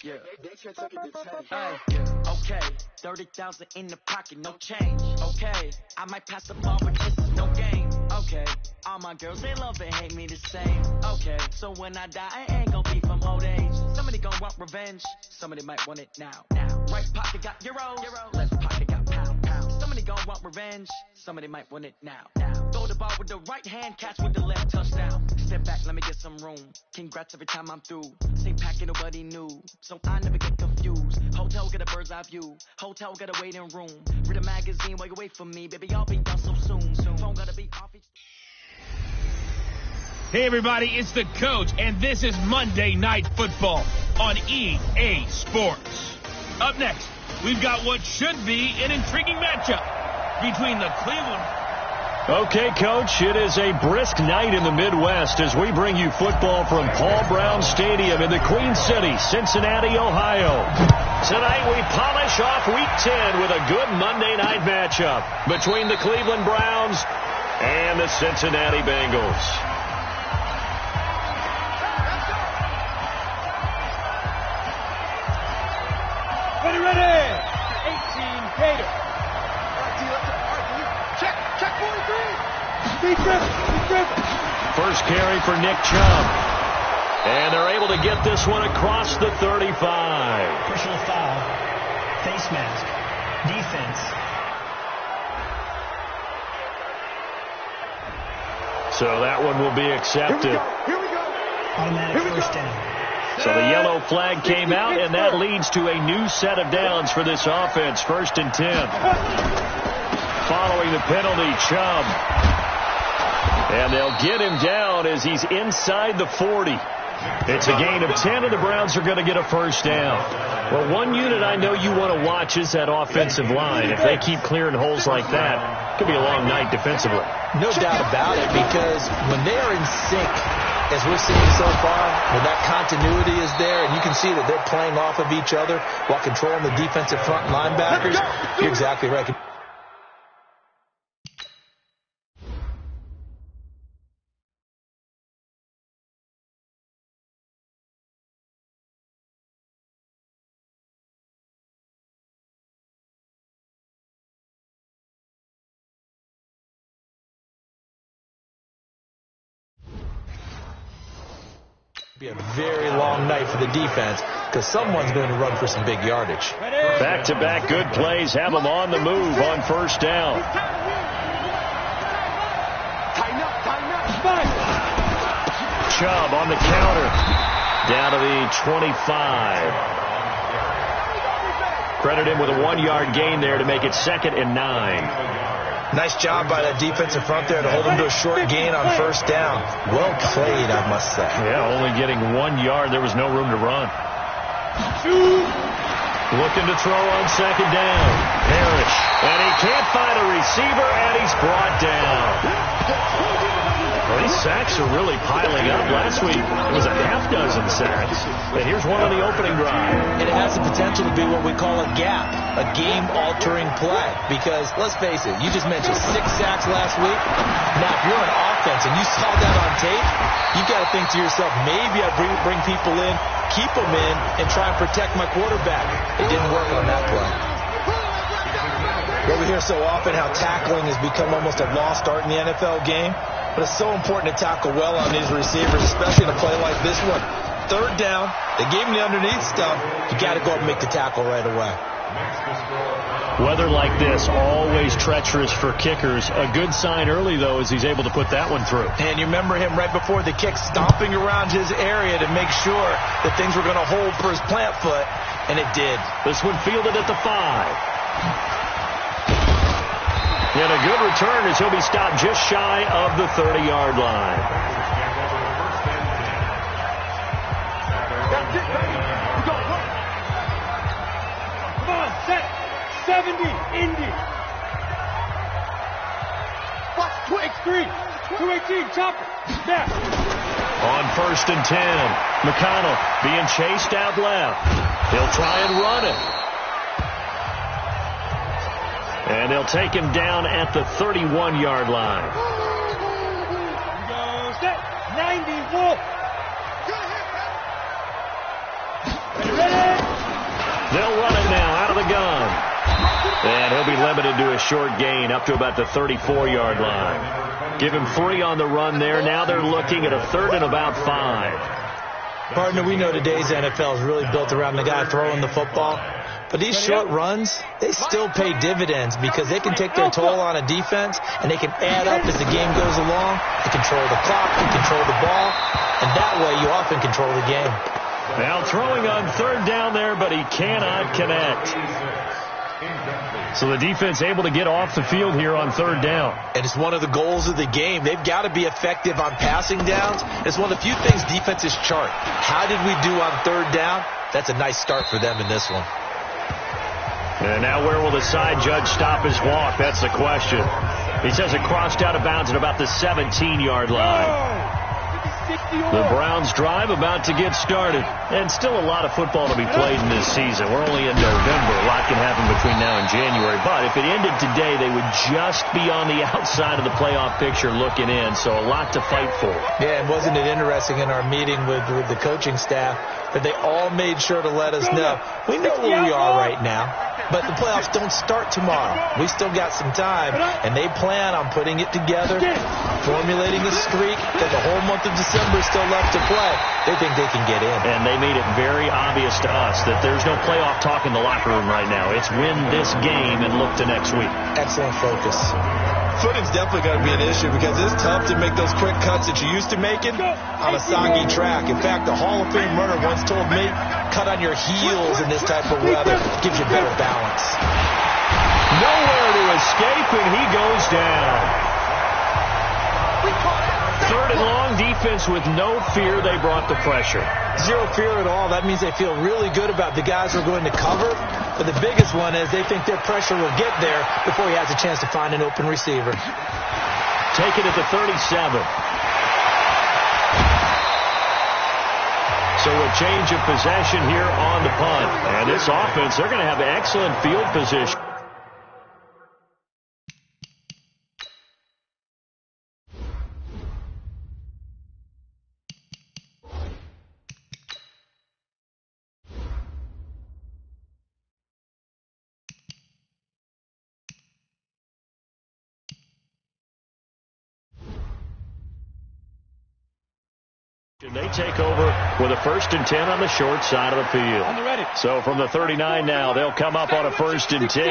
Yeah. Okay, 30,000 in the pocket, no change. Okay, I might pass the ball, but this is no game. Okay, all my girls, they love and hate me the same. Okay, so when I die, I ain't gon' be from old age. Somebody gon' want revenge, somebody might want it now. Right pocket got euros, left pocket got pound. Somebody gon' want revenge, somebody might want it now. Throw the ball with the right hand, catch with the left, touchdown. Step back, let me get some room. Congrats every time I'm through. Same packet, nobody knew, so I never get confused. Hotel get a bird's eye view. Hotel got a waiting room. Read a magazine while you wait for me, baby. I'll be done so soon. Phone gotta be off each. Hey everybody, it's the coach, and this is Monday Night Football on EA Sports. Up next, we've got what should be an intriguing matchup between the Cleveland. Okay, Coach, it is a brisk night in the Midwest as we bring you football from Paul Brown Stadium in the Queen City, Cincinnati, Ohio. Tonight we polish off Week 10 with a good Monday night matchup between the Cleveland Browns and the Cincinnati Bengals. Ready. 18, Gator. Check 43. Deep grip. First carry for Nick Chubb. And they're able to get this one across the 35. Personal foul. Face mask. Defense. So that one will be accepted. Here we go. Automatic first down. So the yellow flag came out, and that leads to a new set of downs for this offense. 1st and 10. Following the penalty, Chubb. And they'll get him down as he's inside the 40. It's a gain of 10, and the Browns are going to get a first down. Well, one unit I know you want to watch is that offensive line. If they keep clearing holes like that, it could be a long night defensively. No doubt about it, because when they are in sync, as we're seeing so far, when that continuity is there, and you can see that they're playing off of each other while controlling the defensive front linebackers, you're exactly right. Be a very long night for the defense because someone's going to run for some big yardage. Back-to-back good plays have them on the move on first down. Chubb on the counter down to the 25. Credit him with a 1-yard gain there to make it 2nd and 9. Nice job by that defensive front there to hold him to a short gain on first down. Well played, I must say. Yeah, only getting 1 yard. There was no room to run. Looking to throw on 2nd down. Parrish. And he can't find a receiver, and he's brought down. Well, these sacks are really piling up. Last week, it was a half dozen sacks. And here's one on the opening drive. And it has the potential to be what we call a gap, a game-altering play. Because, let's face it, you just mentioned 6 sacks last week. Now, if you're an offense and you saw that on tape, you've got to think to yourself, maybe I bring people in, keep them in, and try and protect my quarterback. It didn't work on that play. Well, we hear so often how tackling has become almost a lost art in the NFL game. But it's so important to tackle well on these receivers, especially in a play like this one. 3rd down, they gave him the underneath stuff. You got to go up and make the tackle right away. Weather like this, always treacherous for kickers. A good sign early, though, is he's able to put that one through. And you remember him right before the kick, stomping around his area to make sure that things were going to hold for his plant foot, and it did. This one fielded at the 5. And a good return as he'll be stopped just shy of the 30-yard line. Come on, set. 70, Indy. Watch, 23, 218, chopper. Snap. On 1st and 10, McConnell being chased out left. He'll try and run it. And they'll take him down at the 31-yard line. Go set. 90, Wolf. Ready? They'll run it now out of the gun. And he'll be limited to a short gain up to about the 34-yard line. Give him 3 on the run there. Now they're looking at a 3rd and about 5. Partner, we know today's NFL is really built around the guy throwing the football. But these short runs, they still pay dividends because they can take their toll on a defense, and they can add up as the game goes along. They control the clock, they control the ball, and that way you often control the game. Now throwing on 3rd down there, but he cannot connect. So the defense able to get off the field here on 3rd down. And it's one of the goals of the game. They've got to be effective on passing downs. It's one of the few things defenses chart. How did we do on 3rd down? That's a nice start for them in this one. And now where will the side judge stop his walk? That's the question. He says it crossed out of bounds at about the 17-yard line. The Browns drive about to get started. And still a lot of football to be played in this season. We're only in November. A lot can happen between now and January. But if it ended today, they would just be on the outside of the playoff picture looking in. So a lot to fight for. Yeah, and wasn't it interesting in our meeting with the coaching staff that they all made sure to let us know, we know where we are right now, but the playoffs don't start tomorrow. We still got some time, and they plan on putting it together, formulating a streak that the whole month of December is still left to play. They think they can get in. And they made it very obvious to us that there's no playoff talk in the locker room right now. It's win this game and look to next week. Excellent focus. Footing's definitely going to be an issue because it's tough to make those quick cuts that you're used to making on a soggy track. In fact, the Hall of Fame runner once told me, cut on your heels in this type of weather. Gives you better balance. Nowhere to escape, and he goes down. 3rd and long, defense with no fear. They brought the pressure. Zero fear at all. That means they feel really good about the guys who are going to cover. But the biggest one is they think their pressure will get there before he has a chance to find an open receiver. Take it at the 37. So a change of possession here on the punt. And this offense, they're going to have excellent field position. They take over with a 1st and 10 on the short side of the field. So from the 39 now, they'll come up on a 1st and 10.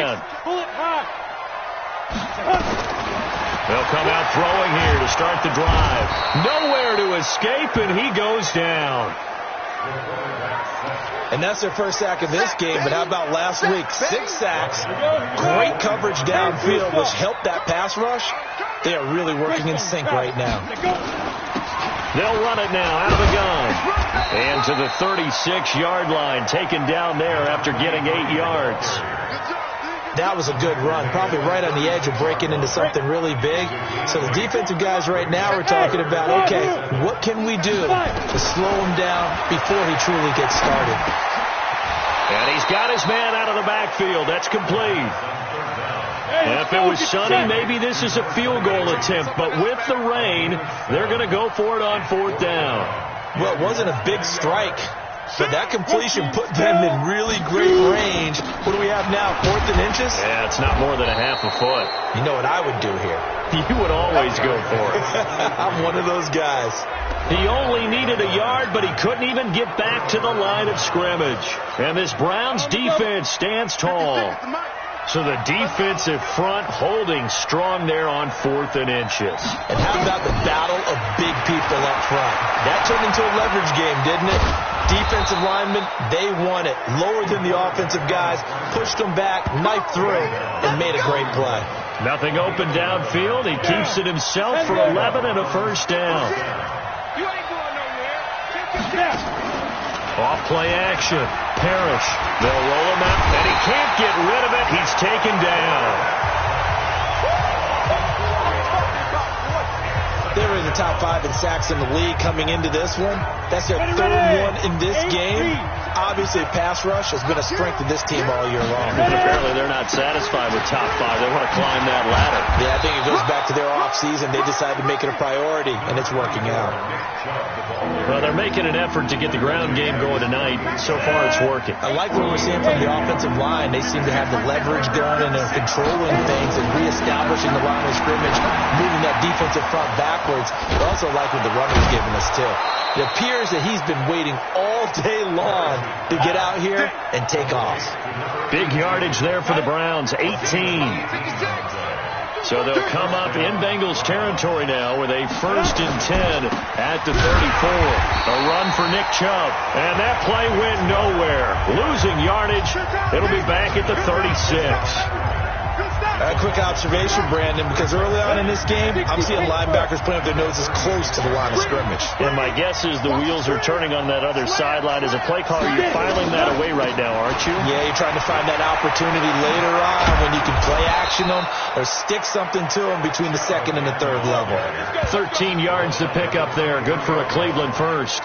They'll come out throwing here to start the drive. Nowhere to escape, and he goes down. And that's their first sack of this game, but how about last week? 6 sacks, great coverage downfield, which helped that pass rush. They are really working in sync right now. They'll run it now out of the gun. And to the 36-yard line, taken down there after getting 8 yards. That was a good run, probably right on the edge of breaking into something really big. So the defensive guys right now are talking about, okay, what can we do to slow him down before he truly gets started? And he's got his man out of the backfield. That's complete. If it was sunny, maybe this is a field goal attempt. But with the rain, they're going to go for it on 4th down. Well, it wasn't a big strike, but that completion put them in really great range. What do we have now, 4th and inches? Yeah, it's not more than a half a foot. You know what I would do here? You would always go for it. I'm one of those guys. He only needed a yard, but he couldn't even get back to the line of scrimmage. And this Browns defense stands tall. So the defensive front holding strong there on 4th and inches. And how about the battle of big people up front? That turned into a leverage game, didn't it? Defensive linemen, they won it. Lower than the offensive guys, pushed them back, knifed through, and made a great play. Nothing open downfield. He keeps it himself for 11 and a 1st down. You ain't going nowhere. Take a step. Off play action. Parrish. They'll roll him out, and he can't get rid of it. He's taken down. They were in the top 5 in sacks in the league coming into this one. That's their third one in this game. Obviously, pass rush has been a strength of this team all year long. And apparently they're not satisfied with top 5. They want to climb that ladder. Yeah, I think it goes back to their offseason. They decided to make it a priority, and it's working out. Well, they're making an effort to get the ground game going tonight. So far, it's working. I like what we're seeing from the offensive line. They seem to have the leverage going, and they're controlling things and reestablishing the line of scrimmage, moving that defensive front backwards. I also like what the runner's giving us, too. It appears that he's been waiting all day long to get out here and take off. Big yardage there for the Browns, 18. So they'll come up in Bengals territory now with a 1st and 10 at the 34. A run for Nick Chubb. And that play went nowhere. Losing yardage. It'll be back at the 36. A quick observation, Brandon, because early on in this game, I'm seeing linebackers putting up their noses close to the line of scrimmage. And my guess is the wheels are turning on that other sideline. As a play caller, you're filing that away right now, aren't you? Yeah, you're trying to find that opportunity later on when you can play action them or stick something to them between the 2nd and the 3rd level. 13 yards to pick up there. Good for a Cleveland first.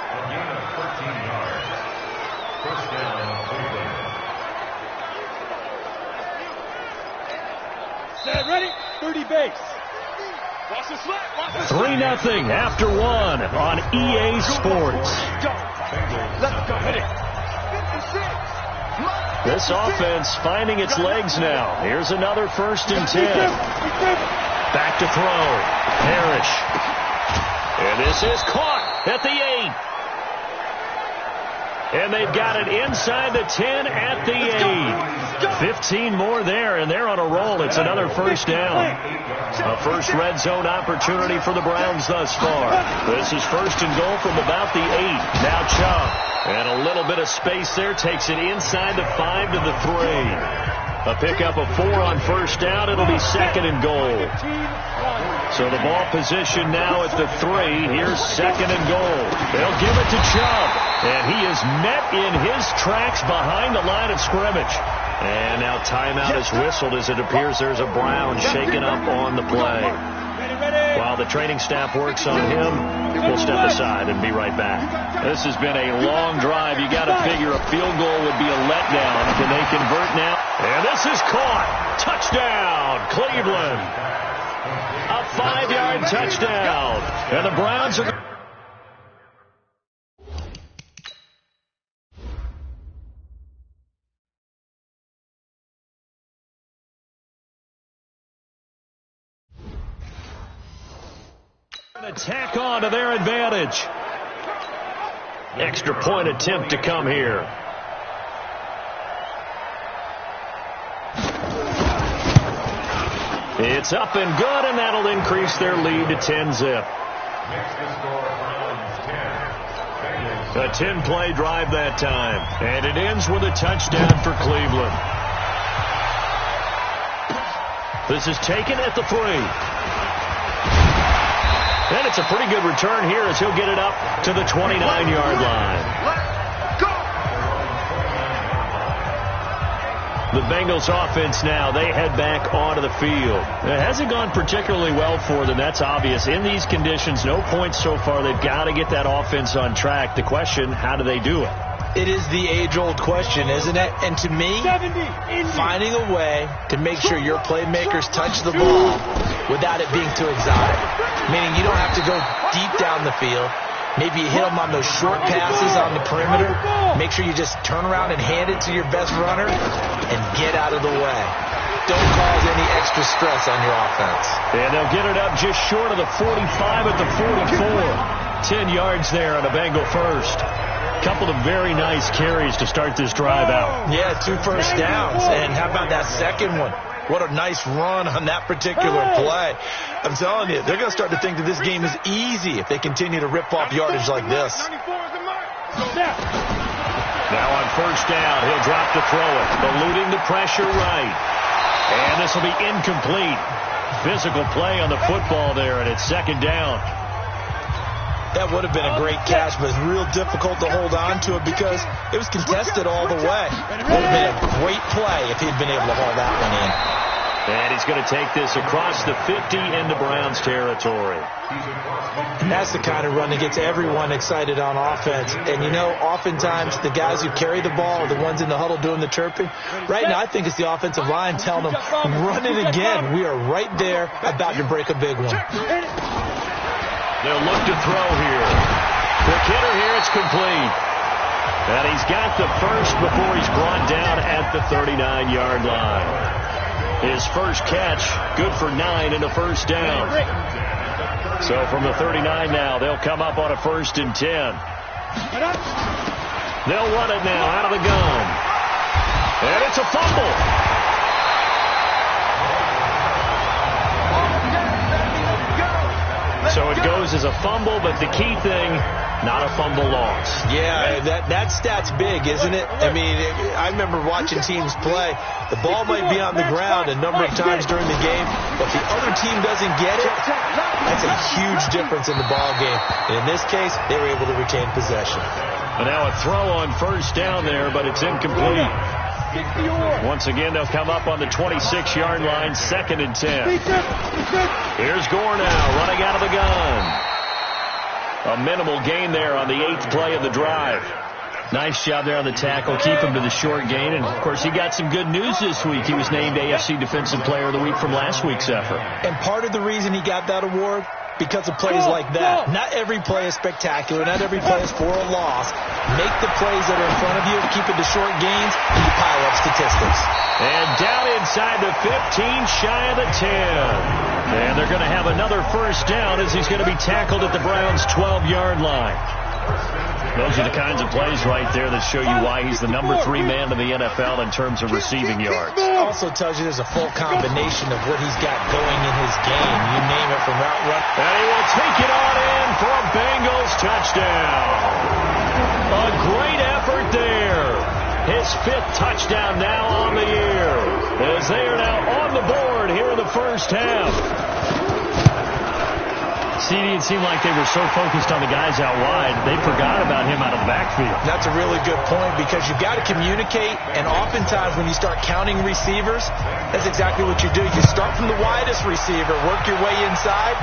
Ready? 30 base. 3-0 after 1 on EA Sports. Let's go. Hit it. This offense finding its legs now. Here's another 1st and 10. Back to throw. Parrish. And this is caught at the 8. And they've got it inside the 10 at the 8. 15 more there, and they're on a roll. It's another 1st down. A first red zone opportunity for the Browns thus far. This is 1st and goal from about the 8. Now Chubb. And a little bit of space there. Takes it inside the 5 to the 3. A pickup of 4 on 1st down. It'll be 2nd and goal. So the ball position now at the 3. Here's 2nd and goal. They'll give it to Chubb. And he is met in his tracks behind the line of scrimmage. And now timeout is whistled as it appears there's a Brown shaken up on the play. While the training staff works on him, we'll step aside and be right back. This has been a long drive. You got to figure a field goal would be a letdown. Can they convert now? And this is caught. Touchdown, Cleveland. A 5-yard touchdown. And the Browns are... Attack on to their advantage. Extra point attempt to come here. It's up and good, and that'll increase their lead to 10-zip. A 10-play drive that time, and it ends with a touchdown for Cleveland. This is taken at the 3. And it's a pretty good return here as he'll get it up to the 29-yard line. The Bengals offense now, they head back onto the field. It hasn't gone particularly well for them, that's obvious. In these conditions, no points so far. They've got to get that offense on track. The question, how do they do it? It is the age-old question, isn't it? And to me, finding a way to make sure your playmakers touch the ball without it being too exotic. Meaning you don't have to go deep down the field. Maybe you hit them on those short passes on the perimeter. Make sure you just turn around and hand it to your best runner and get out of the way. Don't cause any extra stress on your offense. And they'll get it up just short of the 45 at the 44. 10 yards there on a Bengal first. Couple of very nice carries to start this drive out. Yeah, 2 first downs. And how about that second one? What a nice run on that particular play. I'm telling you, they're going to start to think that this game is easy if they continue to rip off yardage like this. Now on first down, he'll drop to throw it, eluding the pressure right. And this will be incomplete. Physical play on the football there, and it's 2nd down. That would have been a great catch, but it's real difficult to hold on to it because it was contested all the way. It would have been a great play if he'd been able to haul that one in. And he's going to take this across the 50 into Browns territory. And that's the kind of run that gets everyone excited on offense. And, you know, oftentimes the guys who carry the ball are the ones in the huddle doing the chirping. Right now, I think it's the offensive line telling them, run it again. We are right there about to break a big one. They'll look to throw here. Quick hitter here. It's complete. And he's got the first before he's brought down at the 39-yard line. His first catch, good for 9 and a first down. So from the 39 now, they'll come up on a 1st and 10. They'll run it now out of the gun. And it's a fumble. So it goes as a fumble, but the key thing, not a fumble loss. Yeah, that stat's big, isn't it? I mean, I remember watching teams play. The ball might be on the ground a number of times during the game, but if the other team doesn't get it, that's a huge difference in the ball game. And in this case, they were able to retain possession. And now a throw on 1st down there, but it's incomplete. Once again, they'll come up on the 26-yard line, 2nd and 10. Here's Gore now, running out of the gun. A minimal gain there on the 8th play of the drive. Nice job there on the tackle. Keep him to the short gain. And, of course, he got some good news this week. He was named AFC Defensive Player of the Week from last week's effort. And part of the reason he got that award, because of plays like that. Not every play is spectacular. Not every play is for a loss. Make the plays that are in front of you. Keep it to short gains, and you pile up statistics. And down inside the 15, shy of the 10. And they're going to have another 1st down as he's going to be tackled at the Browns' 12-yard line. Those are the kinds of plays right there that show you why he's the number 3 man in the NFL in terms of receiving yards. Also tells you there's a full combination of what he's got going in his game. You name it, from route run. And he will take it on in for a Bengals touchdown. A great effort there. His 5th touchdown now on the year, as they are now on the board here in the first half. CD, it seemed like they were so focused on the guys out wide, they forgot about him out of the backfield. That's a really good point, because you've got to communicate, and oftentimes when you start counting receivers, that's exactly what you do. You start from the widest receiver, work your way inside.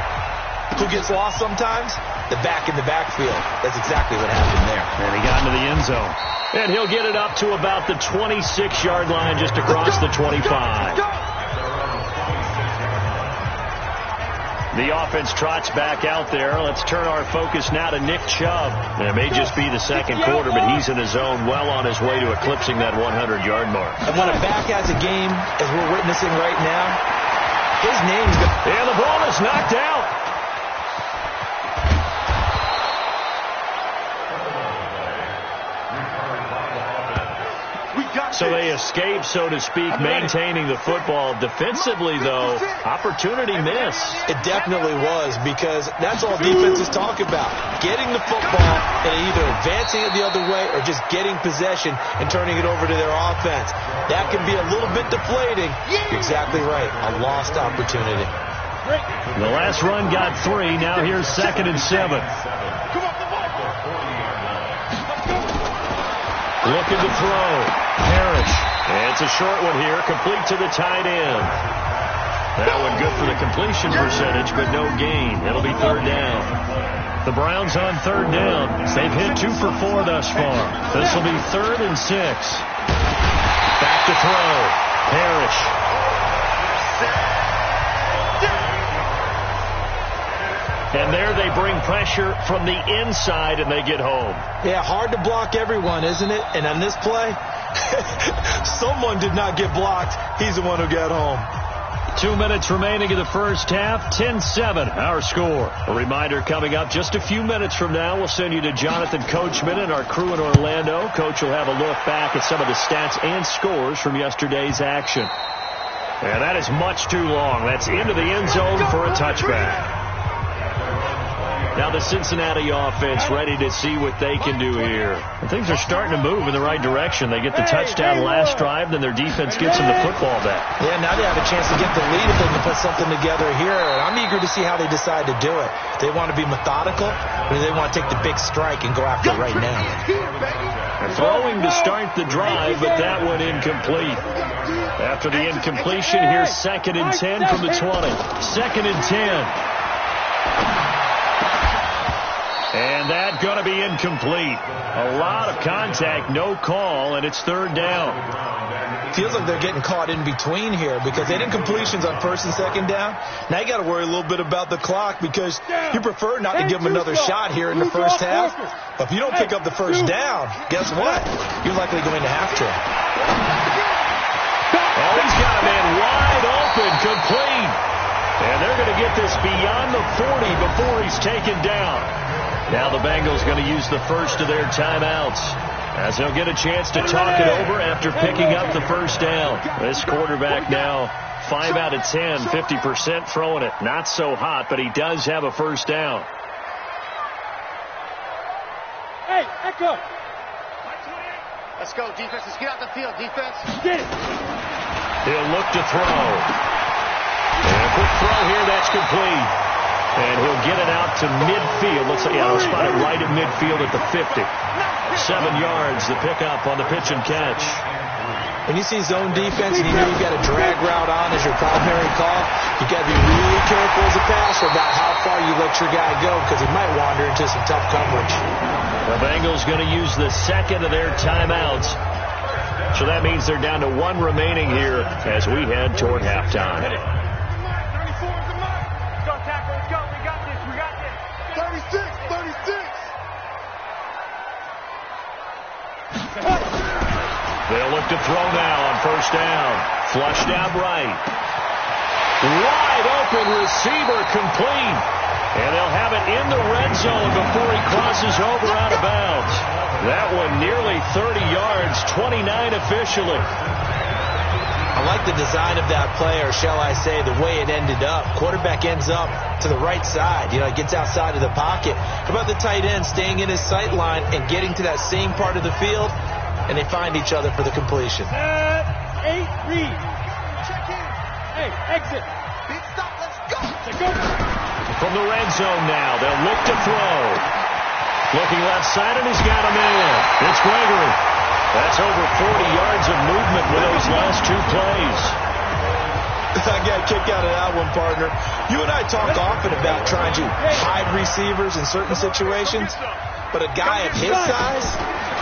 Who gets lost sometimes? The back in the backfield. That's exactly what happened there. And he got into the end zone. And he'll get it up to about the 26-yard line, just across the 25. The offense trots back out there. Let's turn our focus now to Nick Chubb. It may just be the 2nd quarter, but he's in his zone, well on his way to eclipsing that 100-yard mark. And when a back has a game, as we're witnessing right now, his name's going. And the ball is knocked out. So they escape, so to speak, maintaining the football. Defensively, though, opportunity missed. It definitely was, because that's all defenses talk about. Getting the football and either advancing it the other way or just getting possession and turning it over to their offense. That can be a little bit deflating. You're exactly right. A lost opportunity. The last run got 3. Now here's 2nd and 7. Looking to throw. Parrish. And it's a short one here, complete to the tight end. That one good for the completion percentage, but no gain. It'll be 3rd down. The Browns on 3rd down. They've hit 2 for 4 thus far. This will be 3rd and 6. Back to throw. Parrish. And there they bring pressure from the inside, and they get home. Yeah, hard to block everyone, isn't it? And on this play, someone did not get blocked. He's the one who got home. 2 minutes remaining in the first half. 10-7, our score. A reminder coming up just a few minutes from now. We'll send you to Jonathan Coachman and our crew in Orlando. Coach will have a look back at some of the stats and scores from yesterday's action. And that is much too long. That's into the end zone for a touchback. Now the Cincinnati offense ready to see what they can do here. And things are starting to move in the right direction. They get the touchdown last drive, then their defense gets them the football back. Yeah, now they have a chance to get the lead if they can put something together here. And I'm eager to see how they decide to do it. They want to be methodical, or do they want to take the big strike and go after it right now? Throwing to start the drive, but that one incomplete. After the incompletion, here's 2nd and 10 from the 20. 2nd and 10. And that's going to be incomplete. A lot of contact, no call, and it's 3rd down. Feels like they're getting caught in between here because they did completions on 1st and 2nd down. Now you got to worry a little bit about the clock because you prefer not to give them another shot here in the first half. But if you don't pick up the first down, guess what? You're likely going to have to. Oh, he's got a man wide open, complete. And they're going to get this beyond the 40 before he's taken down. Now the Bengals going to use the first of their timeouts, as they'll get a chance to talk it over after picking up the first down. This quarterback now 5 out of 10, 50% throwing it. Not so hot, but he does have a first down. Hey, Echo. Let's go, defense. Let's get out the field, defense. Get it. He'll look to throw. And a quick throw here, that's complete. And he'll get it out to midfield. Looks like, yeah, he'll spot it right at midfield at the 50. 7 yards, the pickup on the pitch and catch. When you see zone defense and you know you've got a drag route on as your primary call, you've got to be really careful as a passer about how far you let your guy go because he might wander into some tough coverage. The Bengals going to use the second of their timeouts. So that means they're down to 1 remaining here as we head toward halftime. 36. They'll look to throw now on first down. Flushed out right. Wide open receiver complete. And they'll have it in the red zone before he crosses over out of bounds. That one nearly 30 yards, 29 officially. I like the design of that play, or shall I say the way it ended up. Quarterback ends up to the right side. You know, it gets outside of the pocket. How about the tight end staying in his sight line and getting to that same part of the field? And they find each other for the completion. 8, read. Check in. Hey, exit. Big stop, let's go. Let's go. From the red zone now, they'll look to throw. Looking left side, and he's got a man. It's Gregory. That's over 40 yards of movement with those last 2 plays. I got a kick out of that one, partner. You and I talk often about trying to hide receivers in certain situations, but a guy of his size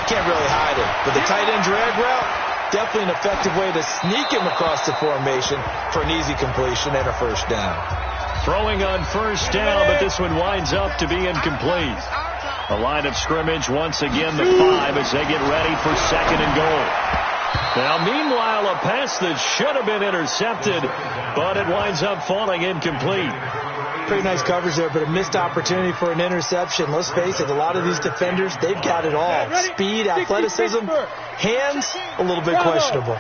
can't really hide him. But the tight end drag route, definitely an effective way to sneak him across the formation for an easy completion and a first down. Throwing on first down, but this one winds up to be incomplete. A line of scrimmage once again, the 5 as they get ready for 2nd and goal. Now, meanwhile, a pass that should have been intercepted, but it winds up falling incomplete. Pretty nice coverage there, but a missed opportunity for an interception. Let's face it, a lot of these defenders, they've got it all. Speed, athleticism, hands, a little bit questionable.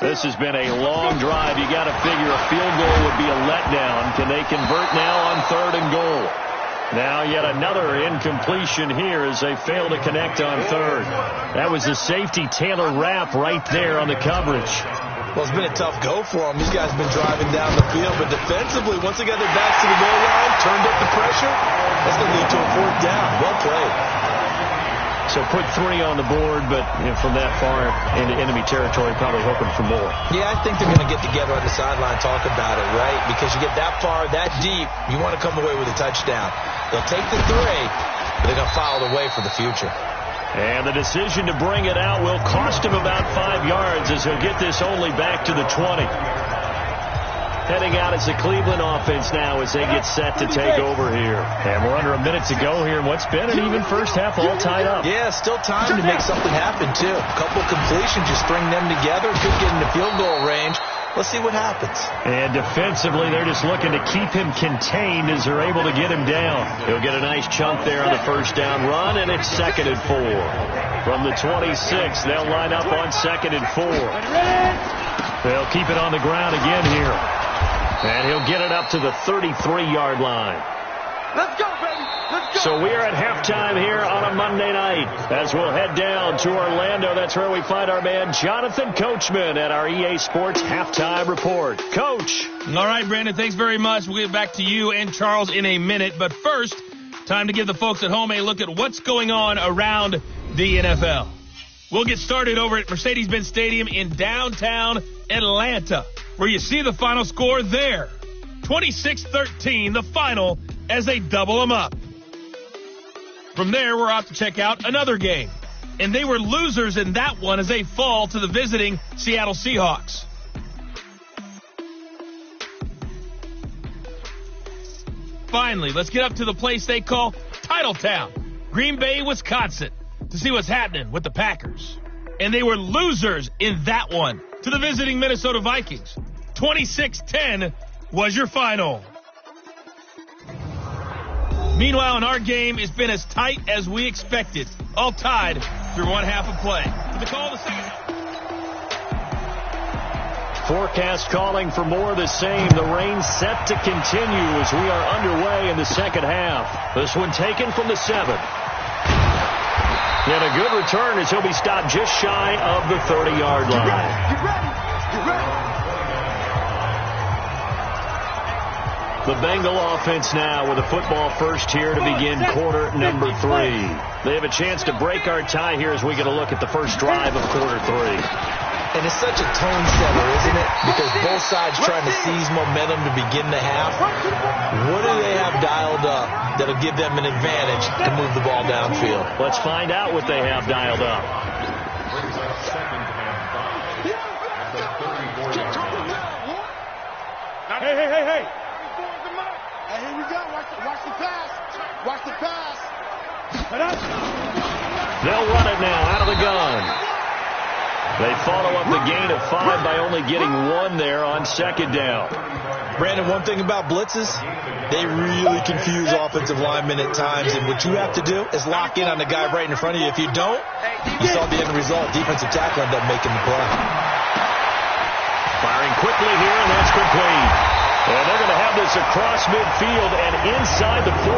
This has been a long drive. You got to figure a field goal would be a letdown. Can they convert now on 3rd and goal? Now yet another incompletion here as they fail to connect on 3rd. That was the safety Taylor Rapp right there on the coverage. Well, it's been a tough go for them. These guys have been driving down the field, but defensively, once they got their backs to the goal line, turned up the pressure, that's going to lead to a 4th down. Well played. So put 3 on the board, but from that far into enemy territory, probably hoping for more. Yeah, I think they're going to get together on the sideline, talk about it, right? Because you get that far, that deep, you want to come away with a touchdown. They'll take the 3, but they're going to file it away for the future. And the decision to bring it out will cost him about 5 yards as he'll get this only back to the 20. Heading out as the Cleveland offense now as they get set to take over here. And we're under a minute to go here in what's been an even first half, all tied up. Yeah, still time to make something happen, too. A couple completions, you string them together, could get into field goal range. Let's see what happens. And defensively, they're just looking to keep him contained as they're able to get him down. He'll get a nice chunk there on the first down run, and it's 2nd and 4. From the 26, they'll line up on 2nd and 4. They'll keep it on the ground again here. And he'll get it up to the 33-yard line. Let's go, baby. Let's go. So we are at halftime here on a Monday night as we'll head down to Orlando. That's where we find our man Jonathan Coachman at our EA Sports Halftime Report. Coach. All right, Brandon, thanks very much. We'll get back to you and Charles in a minute. But first, time to give the folks at home a look at what's going on around the NFL. We'll get started over at Mercedes-Benz Stadium in downtown Atlanta, where you see the final score there. 26-13, the final, as they double them up. From there, we're off to check out another game. And they were losers in that one as they fall to the visiting Seattle Seahawks. Finally, let's get up to the place they call Titletown, Green Bay, Wisconsin, to see what's happening with the Packers. And they were losers in that one to the visiting Minnesota Vikings. 26-10 was your final. Meanwhile, in our game, it's been as tight as we expected, all tied through one half of play. For the call of the second half. Forecast calling for more of the same. The rain set to continue as we are underway in the second half. This one taken from the 7. And a good return as he'll be stopped just shy of the 30-yard line. Get ready. The Bengal offense now with a football first here to begin quarter number 3. They have a chance to break our tie here as we get a look at the first drive of quarter 3. And it's such a tone setter, isn't it? Because both sides trying to seize momentum to begin the half. What do they have dialed up that'll give them an advantage to move the ball downfield? Let's find out what they have dialed up. Hey. Hey, here we go. Watch the pass. Watch the pass. They'll run it now out of the gun. They follow up the gain of 5 by only getting 1 there on second down. Brandon, one thing about blitzes, they really confuse offensive linemen at times, and what you have to do is lock in on the guy right in front of you. If you don't, you saw the end result. Defensive tackle ended up making the play. Firing quickly here, and that's complete. And they're going to have this across midfield and inside the 45.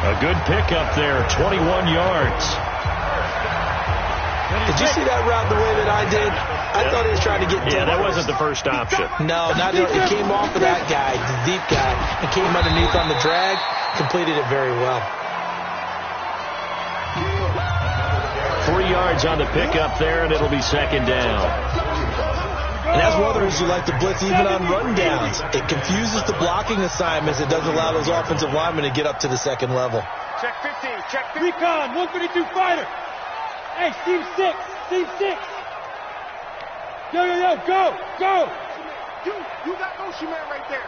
A good pickup there, 21 yards. Did you see that route the way that I did? I thought he was trying to get Yeah, that wasn't the first option. No, not it came off of that guy, the deep guy, and came underneath on the drag, completed it very well. 3 yards on the pickup there, and it'll be second down. And that's one of the reasons you like to blitz even on rundowns. It confuses the blocking assignments. It doesn't allow those offensive linemen to get up to the second level. Check 15. Check 15. Recon, 132 fighter. Hey, Team 6. Yo, go. You got Ocean Man right there.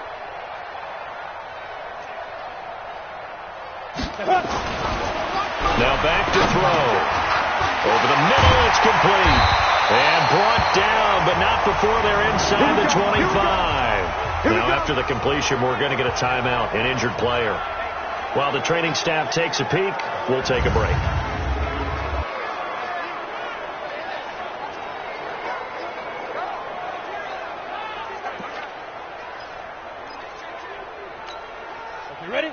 Now back to throw. Over the middle, it's complete. And brought down, but not before they're inside the 25. Now after the completion, we're going to get a timeout, an injured player. While the training staff takes a peek, we'll take a break. Ready?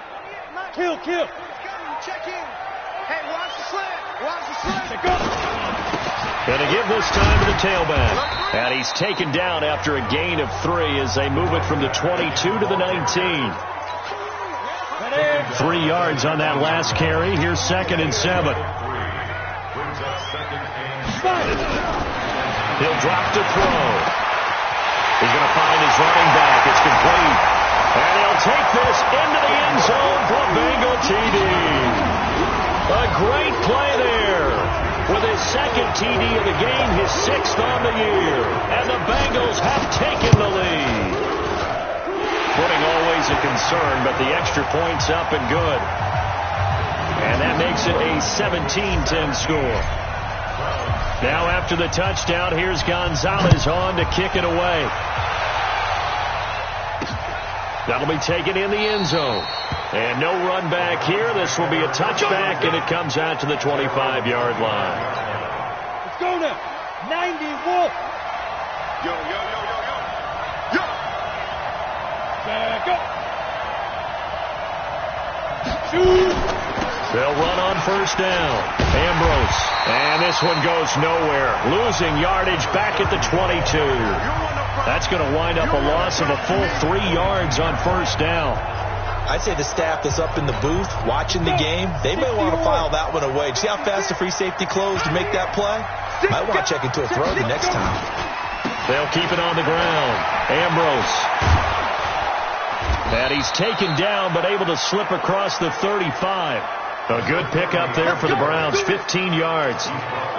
Kill. Check in. Hey, watch the slant. Check up. Going to give this time to the tailback. And he's taken down after a gain of 3 as they move it from the 22 to the 19. 3 yards on that last carry. Here's 2nd and 7. He'll drop to throw. He's going to find his running back. It's complete. And he'll take this into the end zone for a Bengal TD. A great play there. With his 2nd TD of the game, his 6th on the year. And the Bengals have taken the lead. Footing always a concern, but the extra point's up and good. And that makes it a 17-10 score. Now after the touchdown, here's Gonzalez on to kick it away. That'll be taken in the end zone. And no run back here. This will be a touchback, and it comes out to the 25-yard line. Let's go now. 90 Wolf. Yo. Back up. Shoot. They'll run on first down. Ambrose. And this one goes nowhere. Losing yardage back at the 22. That's going to wind up a loss of a full 3 yards on first down. I'd say the staff that's up in the booth watching the game, they may want to file that one away. See how fast the free safety closed to make that play? Might want to check into a throw the next time. They'll keep it on the ground. Ambrose. And he's taken down, but able to slip across the 35. A good pickup there for the Browns, 15 yards.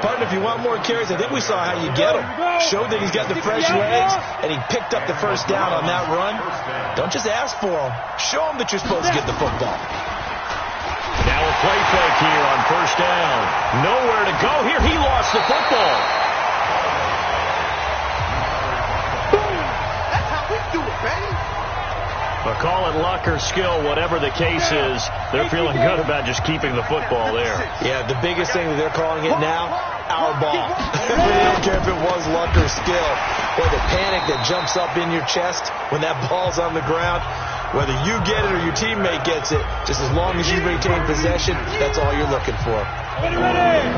Partner, if you want more carries, I think we saw how you get him. Showed that he's got the fresh legs, and he picked up the first down on that run. Don't just ask for him. Show him that you're supposed to get the football. Now a play fake here on first down. Nowhere to go here. He lost the football. Boom! That's how we do it, baby. But call it luck or skill, whatever the case is, they're feeling good about just keeping the football there. Yeah, the biggest thing that they're calling it now, our ball. They don't care if it was luck or skill. Or the panic that jumps up in your chest when that ball's on the ground. Whether you get it or your teammate gets it, just as long as you retain possession, that's all you're looking for.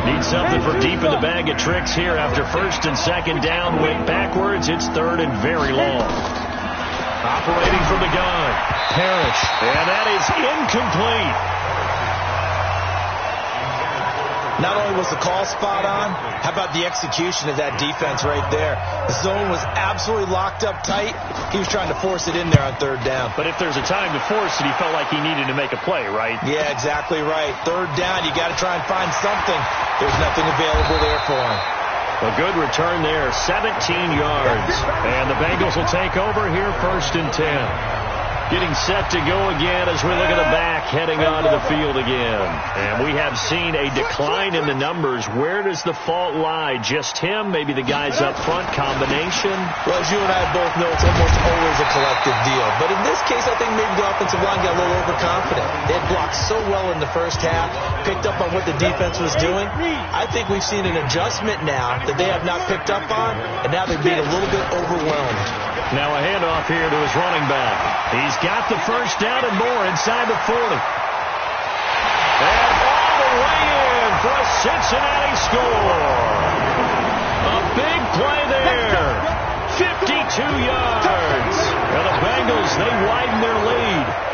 Need something for deep in the bag of tricks here after first and second down. Went backwards. It's third and very long. Operating from the gun, Parrish, and that is incomplete. Not only was the call spot on, how about the execution of that defense right there? The zone was absolutely locked up tight. He was trying to force it in there on third down. But if there's a time to force it, he felt like he needed to make a play, right? Yeah, exactly right. Third down, you got to try and find something. There's nothing available there for him. A good return there, 17 yards. And the Bengals will take over here, 1st and 10. Getting set to go again as we look at the back, heading onto the field again. And we have seen a decline in the numbers. Where does the fault lie? Just him? Maybe the guys up front? Combination? Well, as you and I both know, it's almost always a collective deal. But in this case, I think maybe the offensive line got a little overconfident. They had blocked so well in the first half, picked up on what the defense was doing. I think we've seen an adjustment now that they have not picked up on, and now they're being a little bit overwhelmed. Now a handoff here to his running back. He's got the first down and more inside the 40. And all the way in for a Cincinnati score. A big play there. 52 yards. And the Bengals, they widen their lead.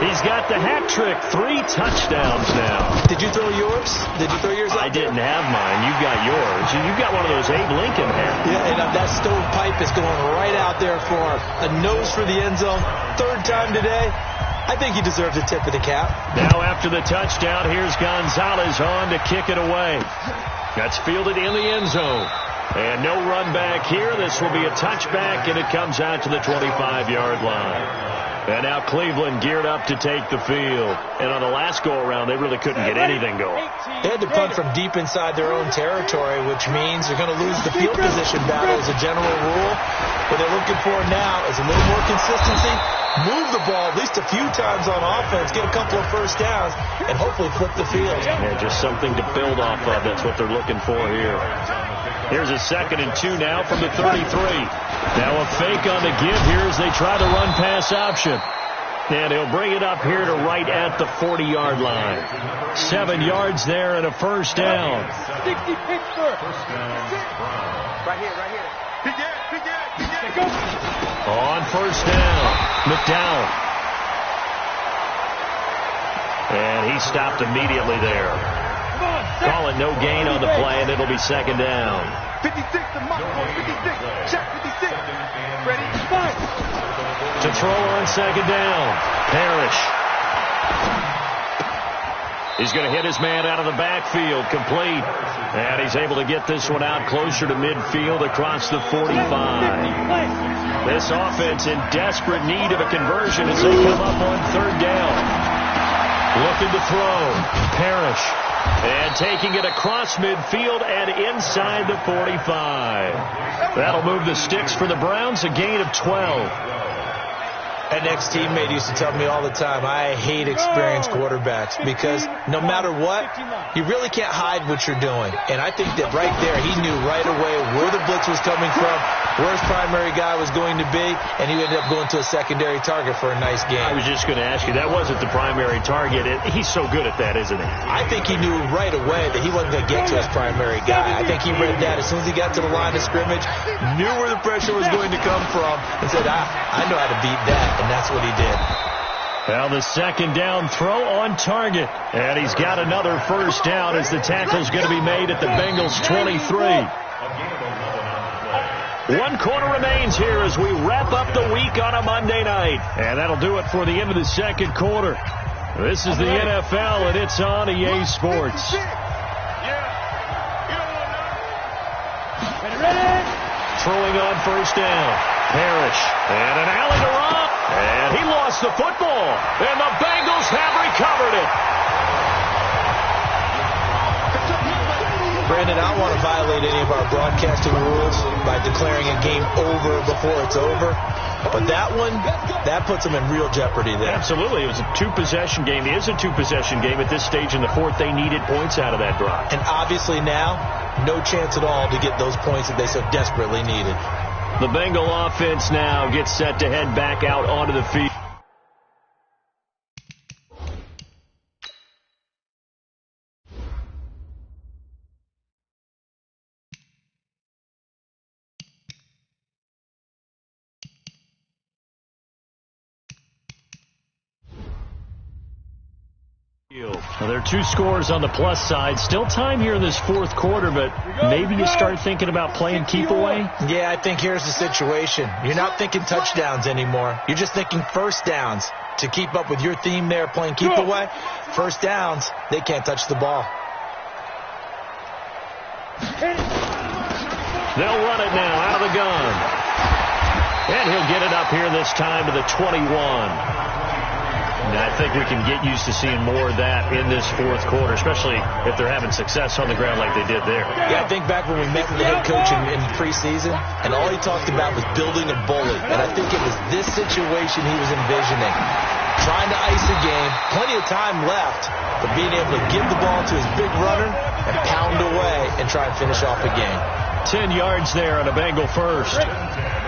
He's got the hat trick, 3 touchdowns now. Did you throw yours? Did you throw yours out? I didn't have mine. You got yours. You got one of those Abe Lincoln hats. Yeah, and that stovepipe is going right out there for a nose for the end zone. 3rd time today. I think he deserves a tip of the cap. Now after the touchdown, here's Gonzalez on to kick it away. That's fielded in the end zone. And no run back here. This will be a touchback, and it comes out to the 25-yard line. And now Cleveland geared up to take the field. And on the last go-around, they really couldn't get anything going. They had to punt from deep inside their own territory, which means they're going to lose the field position battle as a general rule. What they're looking for now is a little more consistency, move the ball at least a few times on offense, get a couple of first downs, and hopefully flip the field. Yeah, just something to build off of. That's what they're looking for here. Here's a 2nd and 2 now from the 33. Now a fake on the give here as they try to run pass option. And he'll bring it up here to right at the 40-yard line. 7 yards there and a first down. 60 Pittsburgh. Right here. Go. On first down, McDowell. And he stopped immediately there. Call it no gain on the play, and it'll be 2nd down. 56 to Mike. 56. Check 56. Ready? Fight. To throw on 2nd down, Parrish. He's going to hit his man out of the backfield, complete. And he's able to get this one out closer to midfield across the 45. This offense in desperate need of a conversion as they come up on 3rd down. Looking to throw, Parrish. And taking it across midfield and inside the 45. That'll move the sticks for the Browns, a gain of 12. An ex-teammate used to tell me all the time, I hate experienced quarterbacks because no matter what, you really can't hide what you're doing. And I think that right there, he knew right away where the blitz was coming from, where his primary guy was going to be, and he ended up going to a secondary target for a nice game. I was just going to ask you, that wasn't the primary target. He's so good at that, isn't he? I think he knew right away that he wasn't going to get to his primary guy. I think he read that as soon as he got to the line of scrimmage, knew where the pressure was going to come from, and said, I know how to beat that. And that's what he did. Now the second down throw on target. And he's got another first down as the tackle's going to be made at the Bengals 23. 1 quarter remains here as we wrap up the week on a Monday night. And that'll do it for the end of the second quarter. This is the NFL, and it's on EA Sports. Throwing on first down. Parrish. And an alley to Rob. And he lost the football. And the Bengals have recovered it. Brandon, I don't want to violate any of our broadcasting rules by declaring a game over before it's over. But that one, that puts them in real jeopardy there. Absolutely. It was a 2-possession game. It is a 2-possession game at this stage in the fourth. They needed points out of that drive. And obviously now, no chance at all to get those points that they so desperately needed. The Bengal offense now gets set to head back out onto the field. Well, there are 2 scores on the plus side. Still time here in this fourth quarter, but maybe you start thinking about playing keep away? Yeah, I think here's the situation. You're not thinking touchdowns anymore. You're just thinking first downs. To keep up with your theme there, playing keep away, first downs, they can't touch the ball. They'll run it now out of the gun. And he'll get it up here this time to the 21. And I think we can get used to seeing more of that in this fourth quarter, especially if they're having success on the ground like they did there. Yeah, I think back when we met with the head coach in preseason, and all he talked about was building a bully. And I think it was this situation he was envisioning. Trying to ice the game, plenty of time left, but being able to give the ball to his big runner and pound away and try and finish off the game. 10 yards there on a Bengal first.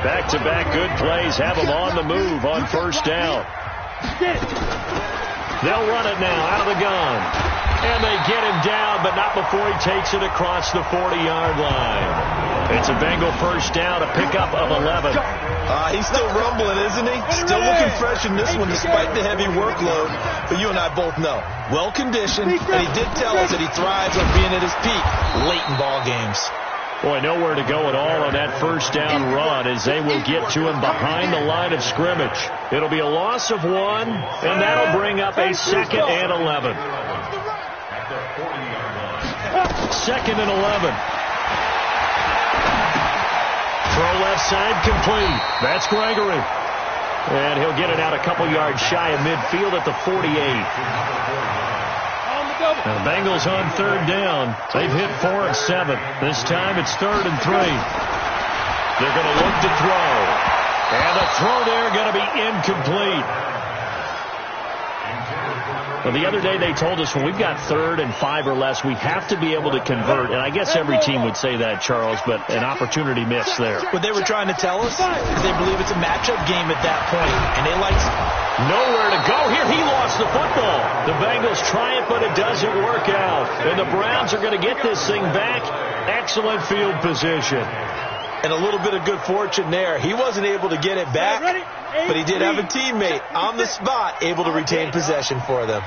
Back-to-back good plays have them on the move on first down. They'll run it now out of the gun. And they get him down, but not before he takes it across the 40-yard line. It's a Bengal first down, a pickup of 11. He's still rumbling, isn't he? Still looking fresh in this one despite the heavy workload. But you and I both know, well-conditioned, and he did tell us that he thrives on being at his peak late in ball games. Boy, nowhere to go at all on that first down run as they will get to him behind the line of scrimmage. It'll be a loss of 1, and that'll bring up a 2nd and 11. 2nd and 11. Throw left side complete. That's Gregory. And he'll get it out a couple yards shy of midfield at the 48. Now the Bengals on third down. They've hit 4 of 7. This time it's 3rd and 3. They're going to look to throw. And the throw there going to be incomplete. Well, the other day they told us when we've got 3rd and 5 or less, we have to be able to convert. And I guess every team would say that, Charles, but an opportunity missed there. What they were trying to tell us is they believe it's a matchup game at that point. And they like nowhere to go here. He lost the football. The Bengals try it, but it doesn't work out. And the Browns are going to get this thing back. Excellent field position. And a little bit of good fortune there. He wasn't able to get it back, but he did have a teammate on the spot able to retain possession for them.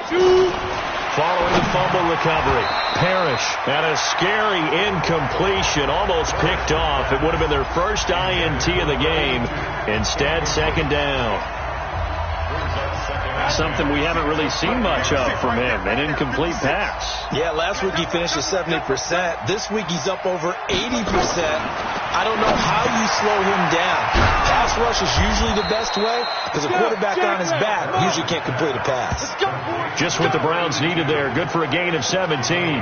Following the fumble recovery, Parrish had a scary incompletion, almost picked off. It would have been their first INT of the game. Instead, 2nd down. Something we haven't really seen much of from him, an incomplete pass. Yeah, last week he finished at 70%. This week he's up over 80%. I don't know how you slow him down. Pass rush is usually the best way because a quarterback on his back usually can't complete a pass. Just what the Browns needed there. Good for a gain of 17.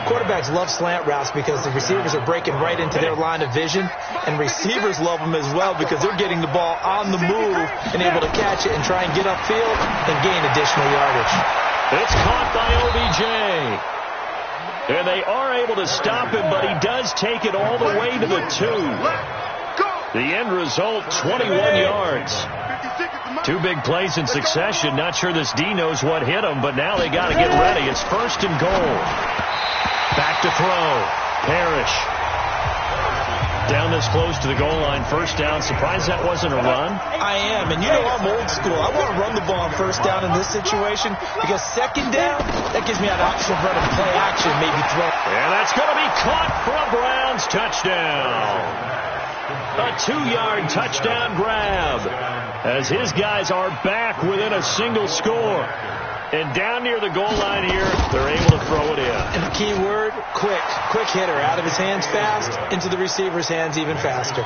Quarterbacks love slant routes because the receivers are breaking right into their line of vision, and receivers love them as well because they're getting the ball on the move and able to catch it and try and get upfield and gain additional yardage. It's caught by OBJ. And they are able to stop him, but he does take it all the way to the 2. The end result, 21 yards. 2 big plays in succession. Not sure this D knows what hit him, but now they got to get ready. It's 1st and goal. Back to throw. Parrish. Down this close to the goal line, first down. Surprised that wasn't a run? I am, and you know I'm old school. I want to run the ball on first down in this situation because second down, that gives me an option for running play action, maybe throw. And that's going to be caught for a Browns touchdown. A 2-yard touchdown grab as his guys are back within a single score. And down near the goal line here, they're able to throw it in. And the key word, quick. Quick hitter. Out of his hands fast, into the receiver's hands even faster.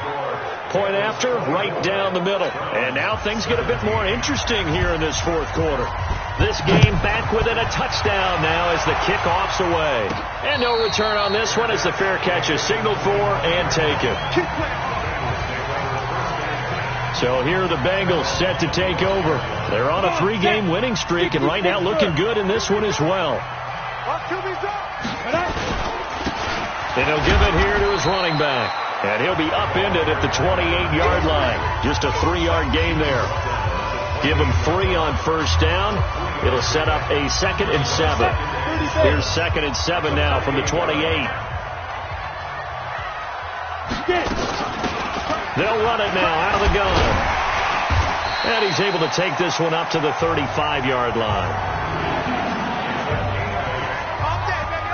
Point after, right down the middle. And now things get a bit more interesting here in this fourth quarter. This game back within a touchdown now as the kickoff's away. And no return on this one as the fair catch is signaled for and taken. So here are the Bengals set to take over. They're on a 3-game winning streak and right now looking good in this one as well. And he'll give it here to his running back. And he'll be upended at the 28-yard line. Just a 3-yard gain there. Give him 3 on first down. It'll set up a 2nd and 7. Here's 2nd and 7 now from the 28. They'll run it now out of the gun. And he's able to take this one up to the 35-yard line.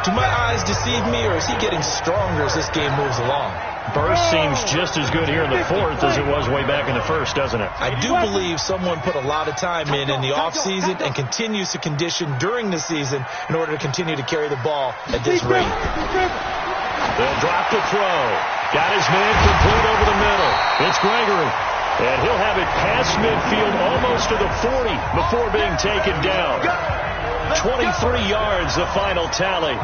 Do my eyes deceive me, or is he getting stronger as this game moves along? Burst seems just as good here in the fourth as it was way back in the first, doesn't it? I do believe someone put a lot of time in the offseason and continues to condition during the season in order to continue to carry the ball at this rate. They'll drop the throw. Got his man complete over the middle. It's Gregory. And he'll have it past midfield almost to the 40 before being taken down. 23 yards, the final tally.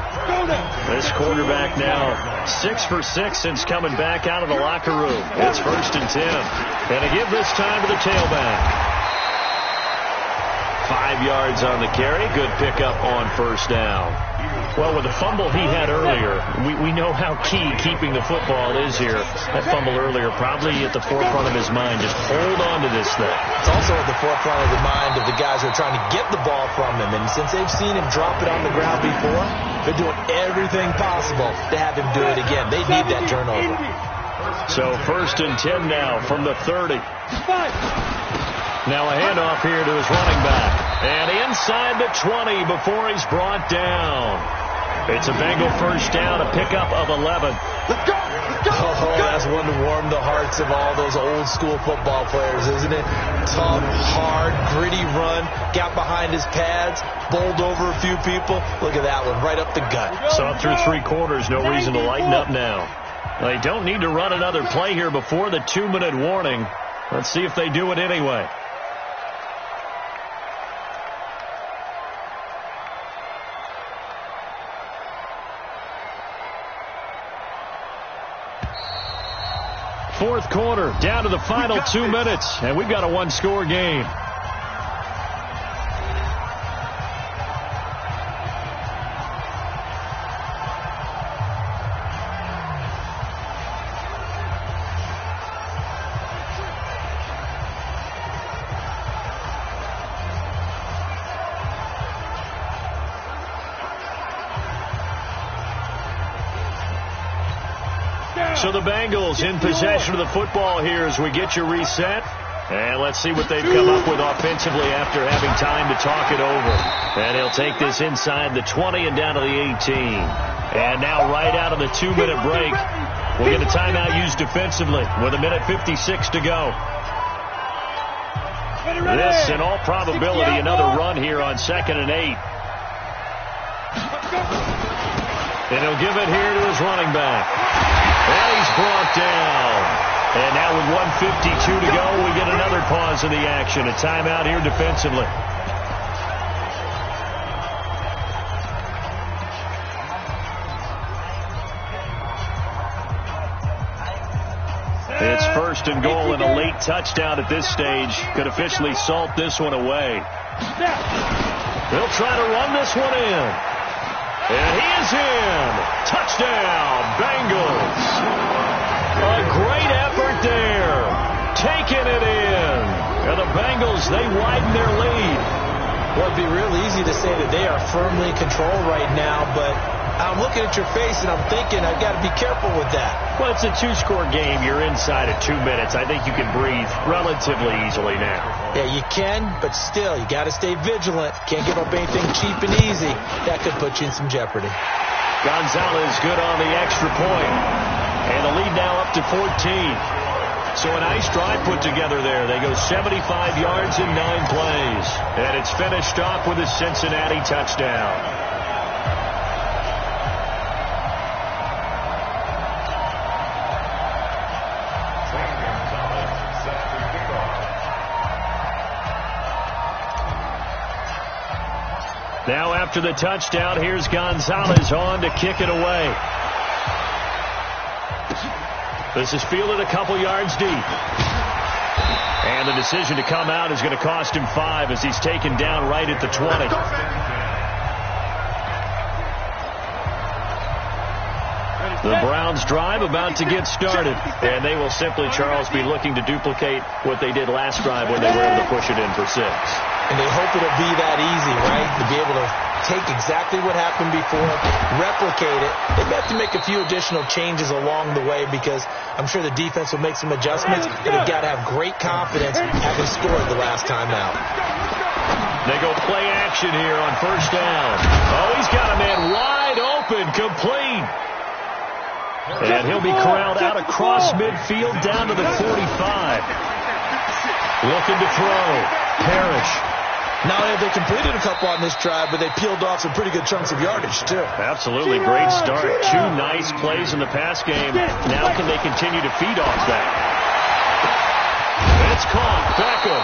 This quarterback now 6 for 6 since coming back out of the locker room. It's 1st and 10. And to give this time to the tailback. 5 yards on the carry. Good pickup on first down. Well, with the fumble he had earlier, we know how key keeping the football is here. That fumble earlier probably at the forefront of his mind. Just hold on to this thing. It's also at the forefront of the mind of the guys who are trying to get the ball from him. And since they've seen him drop it on the ground before, they're doing everything possible to have him do it again. They need that turnover. So 1st and 10 now from the 30. Now a handoff here to his running back. And inside the 20 before he's brought down. It's a Bengal first down, a pickup of 11. Let's go! Oh, that's one to warm the hearts of all those old school football players, isn't it? Tough, hard, gritty run. Got behind his pads, bowled over a few people. Look at that one, right up the gut. Saw through 3 quarters, no reason to lighten up now. They don't need to run another play here before the 2-minute warning. Let's see if they do it anyway. Fourth quarter, down to the final 2 minutes, and we've got a 1-score game. So the Bengals in possession of the football here as we get you reset. And let's see what they've come up with offensively after having time to talk it over. And he'll take this inside the 20 and down to the 18. And now right out of the 2-minute break, we'll get a timeout used defensively with 1:56 to go. This, in all probability, another run here on 2nd and 8. And he'll give it here to his running back. And he's brought down. And now with 1:52 to go, we get another pause in the action. A timeout here defensively. It's 1st and goal and a late touchdown at this stage. Could officially salt this one away. They'll try to run this one in. And he is in. Touchdown, Bengals. A great effort there. Taking it in. And the Bengals, they widen their lead. Well, it'd be real easy to say that they are firmly in control right now, but I'm looking at your face, and I'm thinking I've got to be careful with that. Well, it's a 2-score game. You're inside of 2 minutes. I think you can breathe relatively easily now. Yeah, you can, but still, you got to stay vigilant. Can't give up anything cheap and easy. That could put you in some jeopardy. Gonzalez good on the extra point. And the lead now up to 14. So a nice drive put together there. They go 75 yards in 9 plays. And it's finished off with a Cincinnati touchdown. Now after the touchdown, here's Gonzalez on to kick it away. This is fielded a couple yards deep. And the decision to come out is going to cost him 5 as he's taken down right at the 20. The Browns drive about to get started. And they will simply, Charles, be looking to duplicate what they did last drive when they were able to push it in for 6. And they hope it'll be that easy, right? To be able to take exactly what happened before, replicate it. They may have to make a few additional changes along the way because I'm sure the defense will make some adjustments, but they've got to have great confidence having scored the last time out. They go play action here on first down. Oh, he's got a man wide open, complete. And he'll be corralled out across midfield down to the 45. Looking to throw. Parrish. Not only have they completed a couple on this drive, but they peeled off some pretty good chunks of yardage, too. Absolutely. Great start. 2 nice plays in the pass game. Now can they continue to feed off that? It's caught. Beckham.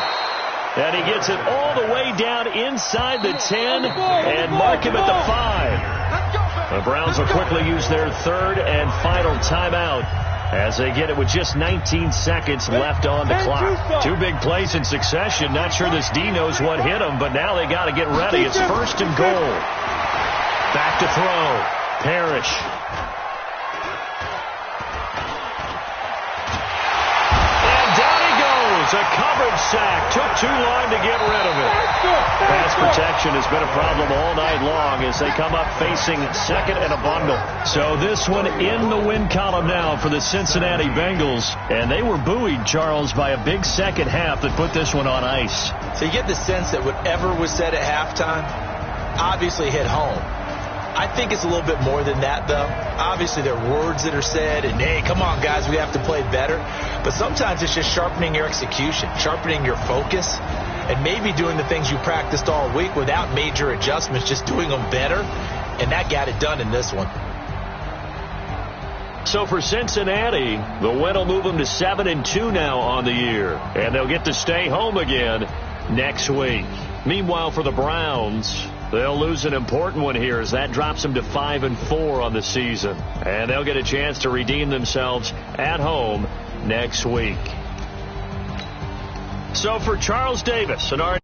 And he gets it all the way down inside the 10 and mark him at the 5. The Browns will quickly use their 3rd and final timeout as they get it with just 19 seconds left on the clock. 2 big plays in succession. Not sure this D knows what hit him, but now they got to get ready. It's 1st and goal. Back to throw. Parrish. And down he goes. A coverage sack. Took too long to get rid of it. Pass protection has been a problem all night long as they come up facing 2nd and a bundle. So this one in the win column now for the Cincinnati Bengals. And they were buoyed, Charles, by a big second half that put this one on ice. So you get the sense that whatever was said at halftime obviously hit home. I think it's a little bit more than that, though. Obviously, there are words that are said, and, hey, come on, guys, we have to play better. But sometimes it's just sharpening your execution, sharpening your focus, and maybe doing the things you practiced all week without major adjustments, just doing them better. And that got it done in this one. So for Cincinnati, the win will move them to 7-2 now on the year. And they'll get to stay home again next week. Meanwhile, for the Browns, they'll lose an important one here as that drops them to 5-4 on the season. And they'll get a chance to redeem themselves at home next week. So for Charles Davis and our